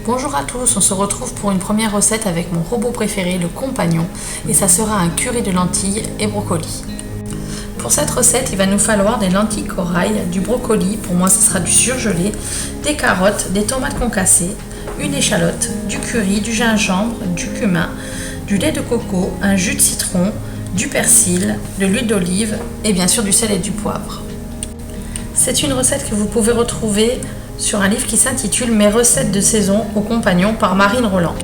Bonjour à tous, on se retrouve pour une première recette avec mon robot préféré, le compagnon, et ça sera un curry de lentilles et brocoli. Pour cette recette, il va nous falloir des lentilles corail, du brocoli, pour moi ce sera du surgelé, des carottes, des tomates concassées, une échalote, du curry, du gingembre, du cumin, du lait de coco, un jus de citron, du persil, de l'huile d'olive et bien sûr du sel et du poivre. C'est une recette que vous pouvez retrouver sur un livre qui s'intitule Mes recettes de saison au compagnon par Marine Roland.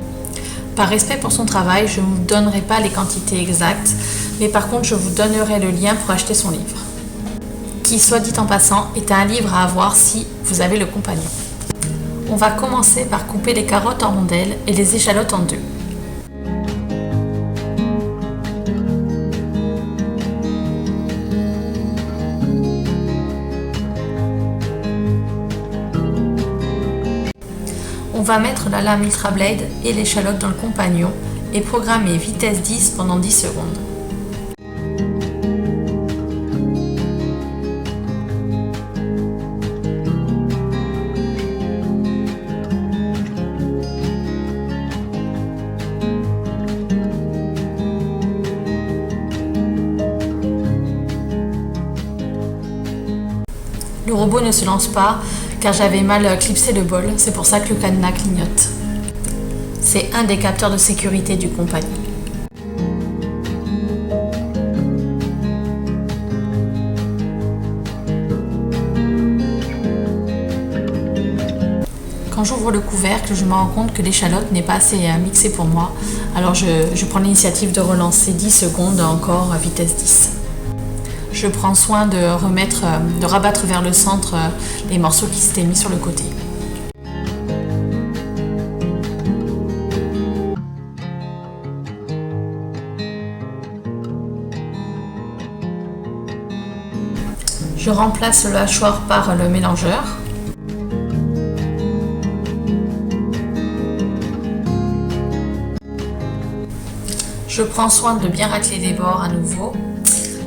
Par respect pour son travail, je ne vous donnerai pas les quantités exactes, mais par contre je vous donnerai le lien pour acheter son livre, qui, soit dit en passant, est un livre à avoir si vous avez le compagnon. On va commencer par couper les carottes en rondelles et les échalotes en deux. On va mettre la lame Ultra Blade et l'échalote dans le compagnon et programmer vitesse 10 pendant 10 secondes. Le robot ne se lance pas car j'avais mal clipsé le bol, c'est pour ça que le cadenas clignote. C'est un des capteurs de sécurité du compagnon. Quand j'ouvre le couvercle, je me rends compte que l'échalote n'est pas assez mixée pour moi, alors je prends l'initiative de relancer 10 secondes encore à vitesse 10. Je prends soin de rabattre vers le centre les morceaux qui s'étaient mis sur le côté. Je remplace le hachoir par le mélangeur. Je prends soin de bien racler les bords à nouveau.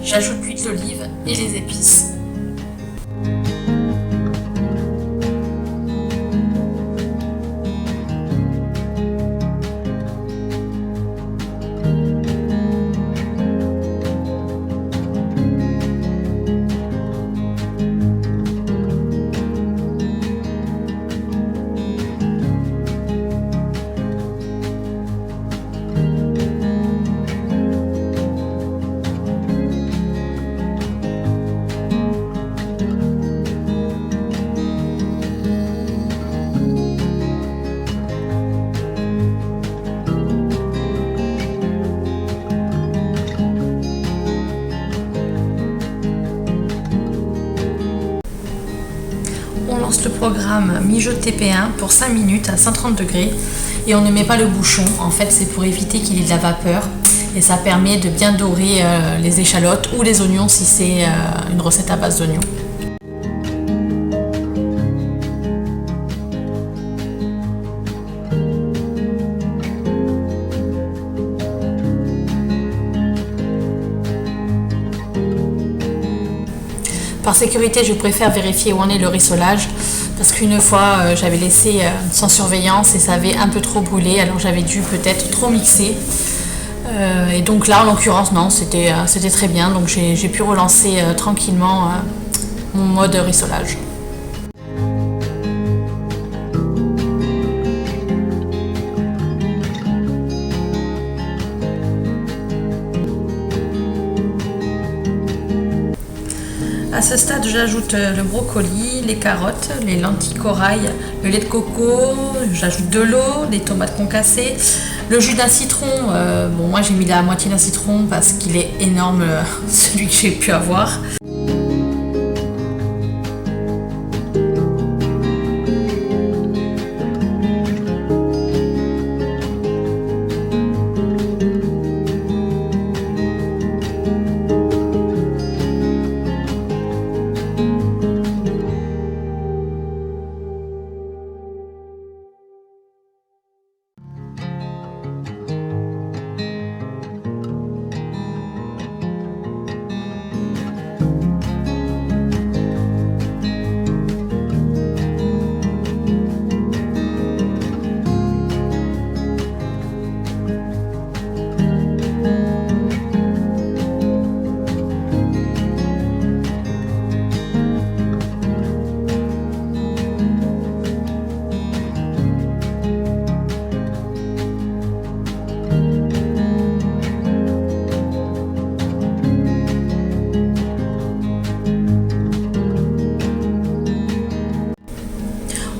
J'ajoute l'huile d'olive et les épices. On lance le programme mijote TP1 pour 5 minutes à 130 degrés et on ne met pas le bouchon, en fait c'est pour éviter qu'il y ait de la vapeur et ça permet de bien dorer les échalotes ou les oignons si c'est une recette à base d'oignons. Par sécurité, je préfère vérifier où en est le rissolage parce qu'une fois, j'avais laissé sans surveillance et ça avait un peu trop brûlé, alors j'avais dû peut-être trop mixer. Et donc là, en l'occurrence, non, c'était très bien, donc j'ai pu relancer tranquillement mon mode rissolage. À ce stade, j'ajoute le brocoli, les carottes, les lentilles corail, le lait de coco, j'ajoute de l'eau, des tomates concassées, le jus d'un citron. Bon, moi j'ai mis la moitié d'un citron parce qu'il est énorme, celui que j'ai pu avoir.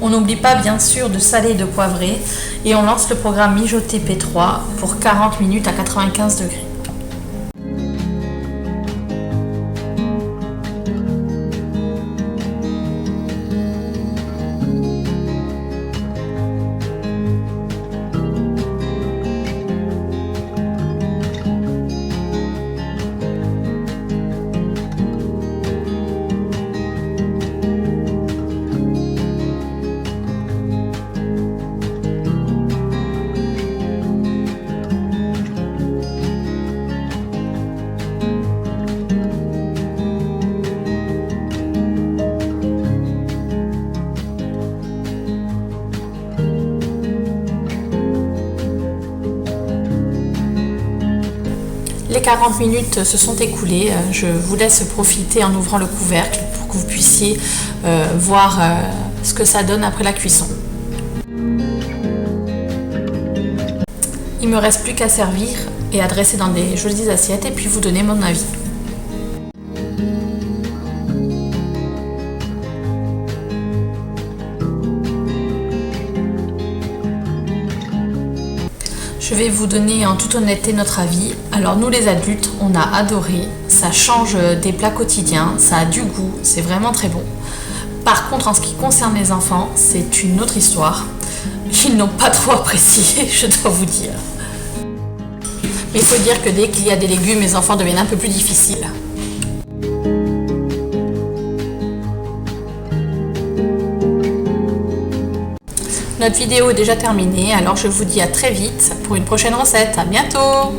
On n'oublie pas bien sûr de saler et de poivrer et on lance le programme mijoter P3 pour 40 minutes à 95 degrés. Les 40 minutes se sont écoulées, je vous laisse profiter en ouvrant le couvercle pour que vous puissiez voir ce que ça donne après la cuisson. Il me reste plus qu'à servir et à dresser dans des jolies assiettes et puis vous donner mon avis. Je vais vous donner en toute honnêteté notre avis. Alors nous les adultes, on a adoré, ça change des plats quotidiens, ça a du goût, c'est vraiment très bon. Par contre, en ce qui concerne les enfants, c'est une autre histoire. Ils n'ont pas trop apprécié, je dois vous dire. Mais il faut dire que dès qu'il y a des légumes, les enfants deviennent un peu plus difficiles. Notre vidéo est déjà terminée, alors je vous dis à très vite pour une prochaine recette. À bientôt!